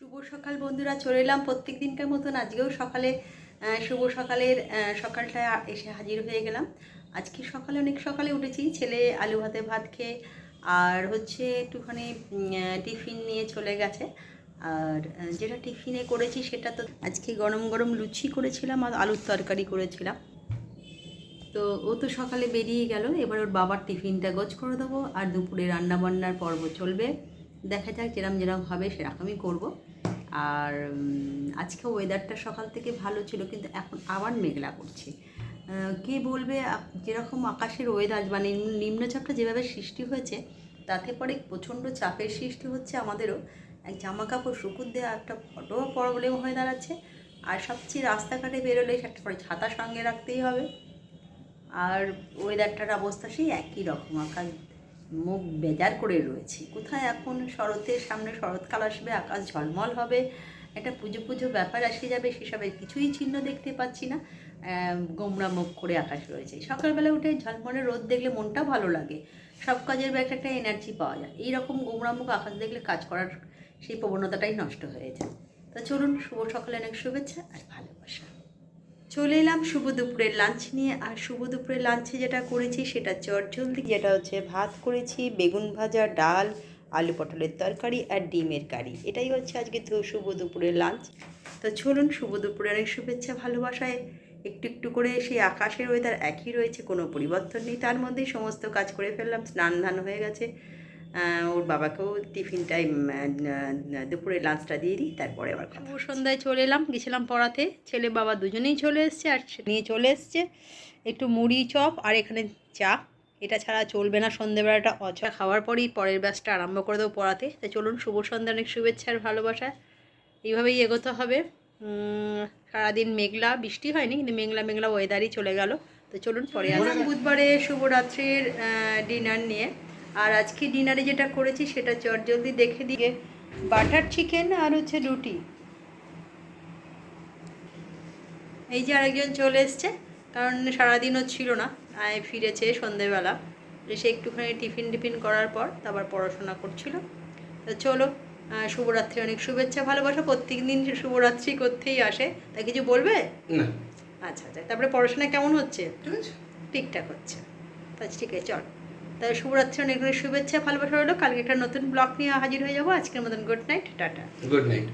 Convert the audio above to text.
শুভ সকাল বন্ধুরা, চলে এলাম প্রত্যেক দিনকার মতন আজকেও সকালে। শুভ সকালের সকালটা এসে হাজির হয়ে গেলাম। আজকে সকালে অনেক সকালে উঠেছি, ছেলে আলু ভাতে ভাত খেয়ে আর হচ্ছে একটুখানি টিফিন নিয়ে চলে গেছে। আর যেটা টিফিনে করেছি সেটা তো আজকে গরম গরম লুচি করেছিলাম আর আলুর তরকারি করেছিলাম। তো ও তো সকালে বেরিয়ে গেল, এবার ওর বাবার টিফিনটা গোছ করে দেবো আর দুপুরে রান্নাবান্নার পর্ব চলবে। দেখা যাক যেরম হবে সেরকমই করব। আর আজকে ওয়েদারটা সকাল থেকে ভালো ছিল, কিন্তু এখন আবার মেঘলা করছে। কে বলবে যেরকম আকাশের ওয়েদার মানে নিম্নচাপটা যেভাবে সৃষ্টি হয়েছে, তাতে পরে প্রচণ্ড চাপের সৃষ্টি হচ্ছে আমাদেরও। এক জামা কাপড় শুকুর দেওয়া একটা ফটো প্রবলেম হয়ে দাঁড়াচ্ছে। আর সবচেয়ে রাস্তাঘাটে বেরোলে একটা করে ছাতা সঙ্গে রাখতেই হবে। আর ওয়েদারটার অবস্থা সেই একই রকম, আকাশ মুখ বেজার করে রয়েছে। কোথায় এখন শরতের সামনে শরৎকাল আসবে, আকাশ ঝলমল হবে, একটা পুজো পুজো ব্যাপার এসে যাবে, সেসবের কিছুই চিহ্ন দেখতে পাচ্ছি না। গোমড়া মুখ করে আকাশ রয়েছে। সকালবেলা উঠে ঝলমলে রোদ দেখলে মনটা ভালো লাগে, সব কাজের একটা এনার্জি পাওয়া যায়। এইরকম গোমড়া মুখ আকাশ দেখলে কাজ করার সেই প্রবণতাটাই নষ্ট হয়ে যায়। তো চলুন, শুভ সকালে অনেক শুভেচ্ছা আর ভালোবাসা। চলে এলাম শুভ দুপুরের লাঞ্চ নিয়ে। আর শুভ দুপুরের লাঞ্চে যেটা করেছি সেটা চটজলদি, যেটা হচ্ছে ভাত করেছি, বেগুন ভাজা, ডাল, আলু পটলের তরকারি আর ডিমের কারি। এটাই হচ্ছে আজকে তো শুভ দুপুরের লাঞ্চ। তো চলুন, শুভ দুপুরের অনেক শুভেচ্ছা ভালোবাসায় একটু একটু করে সেই আকাশের ওয়েদার একই রয়েছে, কোনো পরিবর্তন নেই। তার মধ্যেই সমস্ত কাজ করে ফেললাম, স্নান ধান হয়ে গেছে। ওর বাবাকেও টিফিন টাইম দুপুরে লাঞ্চটা দিয়ে দিই, তারপরে আবার শুভ সন্ধ্যায় চলে এলাম, গেছিলাম পড়াতে। ছেলে বাবা দুজনেই চলে এসছে আর নিয়ে চলে এসছে একটু মুড়ি চপ আর এখানে চা। এটা ছাড়া চলবে না সন্ধ্যেবেলাটা। অচা খাওয়ার পরেই পরের ব্যাচটা আরম্ভ করে দেবো পড়াতে। তাই চলুন, শুভ সন্ধ্যা অনেক শুভেচ্ছা আর ভালোবাসা। এইভাবেই এগোতে হবে। সারাদিন মেঘলা, বৃষ্টি হয়নি কিন্তু মেঘলা মেঘলা ওয়েদারই চলে গেল। তো চলুন পরে আসলাম বুধবারে শুভরাত্রির ডিনার নিয়ে। আর আজকে ডিনারে যেটা করেছি সেটা চটজলদি দেখে দিয়ে বাটার চিকেন আর হচ্ছে রুটি। এই যে আরেকজন চলে এসছে, কারণ সারাদিনও ছিল না, ফিরেছে সন্ধেবেলা, এসে একটুখানি টিফিন করার পর তারপর পড়াশোনা করছিল। তো চলো, শুভরাত্রি অনেক শুভেচ্ছা ভালোবাসা। প্রত্যেক দিন শুভরাত্রি করতেই আসে, তাই কিছু বলবে না? আচ্ছা আচ্ছা, তারপরে পড়াশোনা কেমন হচ্ছে? ঠিকঠাক হচ্ছে। আচ্ছা ঠিক আছে, চল তাহলে শুভরাত্রি অনেক অনেক শুভেচ্ছা ভালোবাসা হলো। কালকে একটা নতুন ব্লগ নিয়ে হাজির হয়ে যাবো। আজকের মতন good night, tata. Good night.